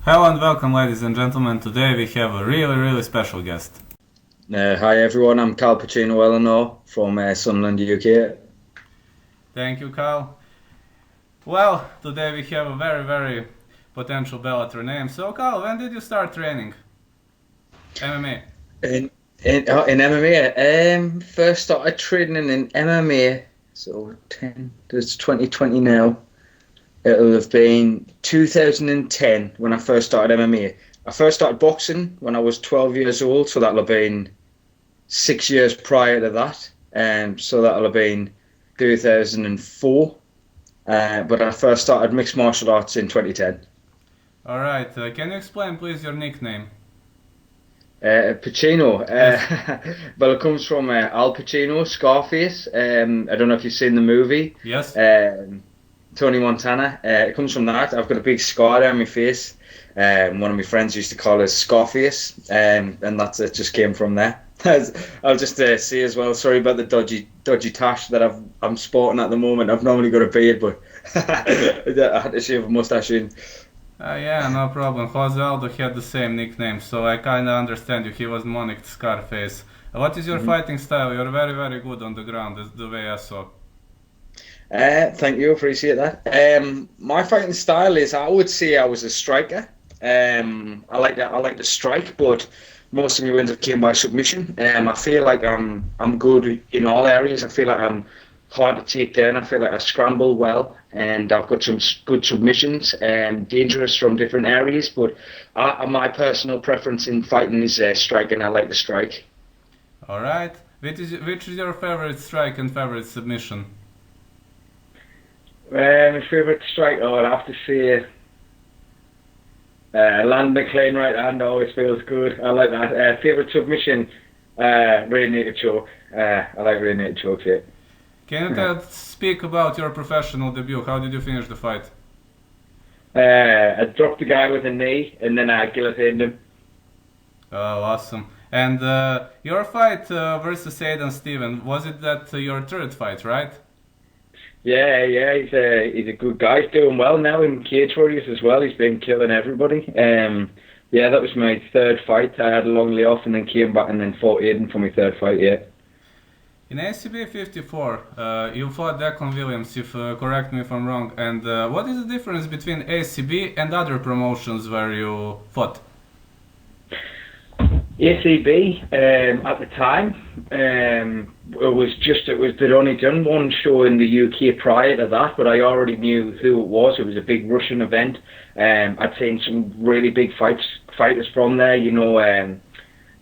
Hello and welcome, ladies and gentlemen. Today we have a really special guest. Hi everyone, I'm Cal Pacino Ellenor from Sunderland, UK. Thank you, Carl. Well, today we have a very potential Bellator name. So, Carl, when did you start training MMA? In in MMA, first started training in MMA, so 10, it's 2020 now. It'll have been 2010 when I first started MMA. I first started boxing when I was 12 years old, so that'll have been 6 years prior to that. So that'll have been 2004. But I first started mixed martial arts in 2010. All right. Can you explain, please, your nickname? Pacino. Yes. Well, it comes from Al Pacino, Scarface. I don't know if you've seen the movie. Yes. Tony Montana. It comes from that. I've got a big scar down my face. One of my friends used to call it Scarface, and that's it. Just came from there. I'll just say as well. Sorry about the dodgy tash that I'm sporting at the moment. I've normally got a beard, but I had to shave a mustache in. Yeah, no problem. Jose Aldo had the same nickname, so I kind of understand you. He was monicked Scarface. What is your fighting style? You're very good on the ground, the way I saw. Thank you, appreciate that. My fighting style is, I would say, I was a striker. I like to strike, but most of my wins have came by submission. I feel like I'm good in all areas. I feel like I'm hard to take down. I feel like I scramble well, and I've got some good submissions, dangerous from different areas. But my personal preference in fighting is striking. I like to strike. All right. Which is your favorite strike and favorite submission? My favourite strike, I'd have to say land McLean right hand always feels good. I like that. Favourite submission, rear naked choke. I like rear naked chokes, yeah. Can you speak about your professional debut? How did you finish the fight? I dropped the guy with a knee and then I guillotined him. Oh, awesome. And your fight versus Aidan Steven, was it that your third fight, right? Yeah, he's a good guy. He's doing well now in Cage Warriors as well. He's been killing everybody. Yeah, that was my third fight. I had a long layoff and then came back and then fought Aiden for my third fight, yeah. In ACB 54, you fought Declan Williams, if correct me if I'm wrong. And what is the difference between ACB and other promotions where you fought? ACB at the time, they'd only done one show in the UK prior to that, but I already knew who it was. It was a big Russian event. I'd seen some really big fighters from there,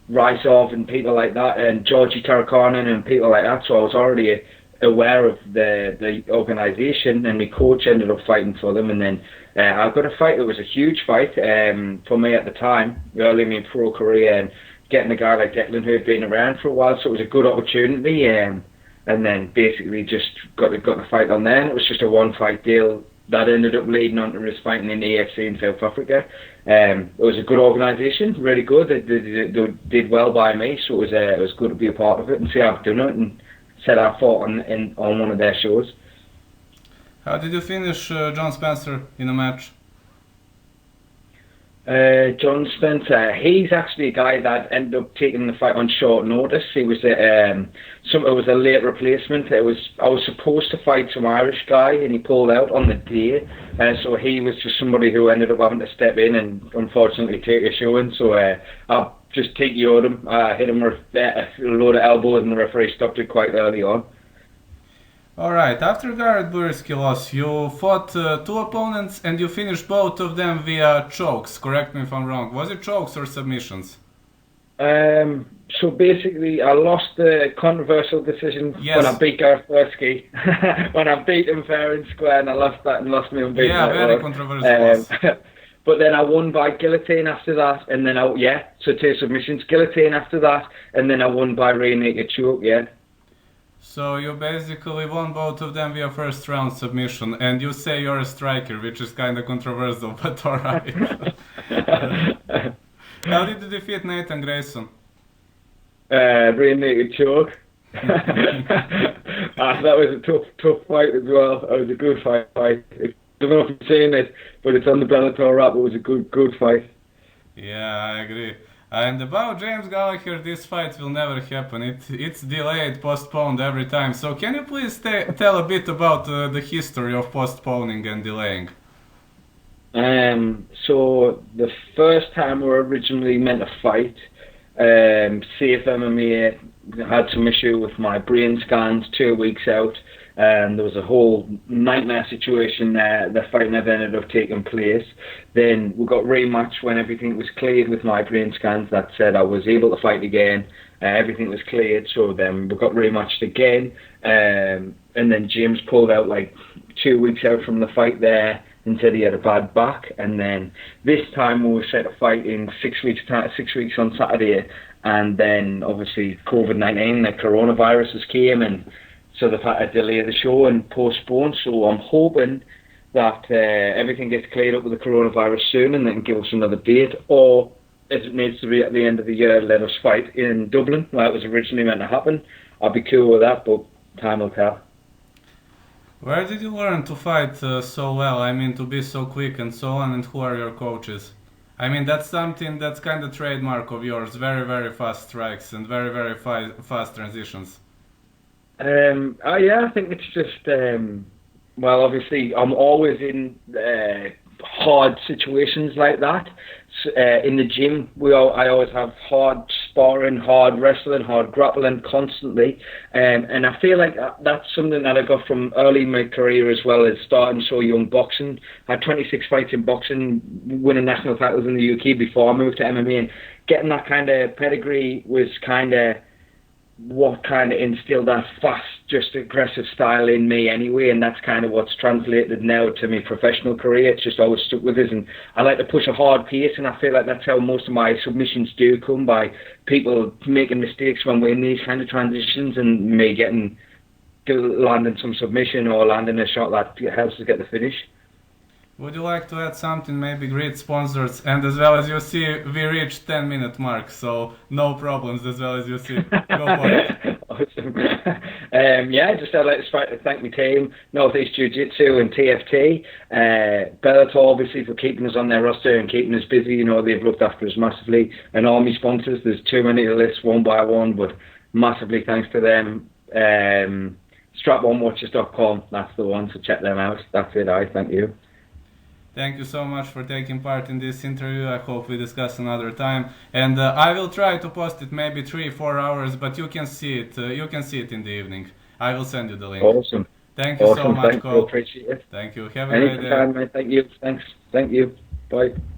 Rysov and people like that, and Georgi Tarakanen and people like that. So I was already aware of the organisation, and my coach ended up fighting for them. And then I got a fight. It was a huge fight for me at the time, early in my pro career, and getting a guy like Declan who had been around for a while. So it was a good opportunity. And then basically just got the fight on there. And it was just a one fight deal that ended up leading on to us fighting in the AFC in South Africa. It was a good organisation, really good. They did well by me, so it was good to be a part of it and see how I've done it and said I fought on one of their shows. How did you finish John Spencer in a match? John Spencer, he's actually a guy that ended up taking the fight on short notice. He was it was a late replacement. I was supposed to fight some Irish guy, and he pulled out on the day. So he was just somebody who ended up having to step in and unfortunately take a showing. So I just TKO'd him. I hit him with a load of elbows, and the referee stopped it quite early on. Alright, after Garrett Buriski loss, you fought two opponents and you finished both of them via chokes. Correct me if I'm wrong. Was it chokes or submissions? So basically, I lost the controversial decision when I beat Garrett Buriski. When I beat him fair and square, and I lost that and lost me unbeaten. Yeah, very controversial loss. But then I won by guillotine after that, and then so two submissions, guillotine after that, and then I won by rear naked choke, yeah. So you basically won both of them via first round submission, and you say you're a striker, which is kind of controversial, but alright. How did you defeat Nathan Grayson? Rear naked choke. That was a tough fight as well. It was a good fight. don't know if I'm saying it, but it's on the Bellator app. It was a good fight. Yeah, I agree. And about James Gallagher, this fight will never happen. It's delayed, postponed every time. So can you please tell a bit about the history of postponing and delaying? So the first time we were originally meant to fight, Safe MMA had some issue with my brain scans 2 weeks out, and there was a whole nightmare situation there. The fight never ended up taking place. Then we got rematched when everything was cleared with my brain scans that said I was able to fight again. Everything was cleared, so then we got rematched again. And then James pulled out like 2 weeks out from the fight there and said he had a bad back. And then this time we were set to fight in 6 weeks time, 6 weeks on Saturday. And then obviously COVID-19, the coronaviruses came, and so they've had to delay the show and postpone. So I'm hoping that everything gets cleared up with the coronavirus soon, and they can give us another date. Or if it needs to be at the end of the year, let us fight in Dublin, where it was originally meant to happen. I'll be cool with that, but time will tell. Where did you learn to fight so well? I mean, to be so quick and so on, and who are your coaches? I mean, that's something that's kind of trademark of yours. Very, very fast strikes and very, very fast transitions. Yeah, I think it's just well, obviously, I'm always in hard situations like that. In the gym, I always have hard sparring, hard wrestling, hard grappling constantly, and I feel like that's something that I got from early in my career as well as starting so young boxing. I had 26 fights in boxing, winning national titles in the UK before I moved to MMA, and getting that kind of pedigree was kind of what kind of instilled that fast, just aggressive style in me anyway, and that's kind of what's translated now to my professional career. It's just always stuck with us, and I like to push a hard pace, and I feel like that's how most of my submissions do come, by people making mistakes when we're in these kind of transitions, and me landing some submission or landing a shot that helps us get the finish. Would you like to add something, maybe great sponsors? And as well as you see, we reached 10-minute mark, so no problems as well as you see. Go for it. Awesome. Yeah, just I'd like to thank my team, Northeast Jiu-Jitsu and TFT. Bellator, obviously, for keeping us on their roster and keeping us busy. You know, they've looked after us massively. And all my sponsors, there's too many to list one by one, but massively thanks to them. Strap1watches.com, that's the one, so check them out. That's it, thank you. Thank you so much for taking part in this interview. I hope we discuss another time. And I will try to post it maybe 3-4 hours, but you can see it. You can see it in the evening. I will send you the link. Awesome. Thank you so much, Thank you. Cole. Appreciate it. Thank you. Have a great day. Anytime, man. Thank you. Thanks. Thank you. Bye.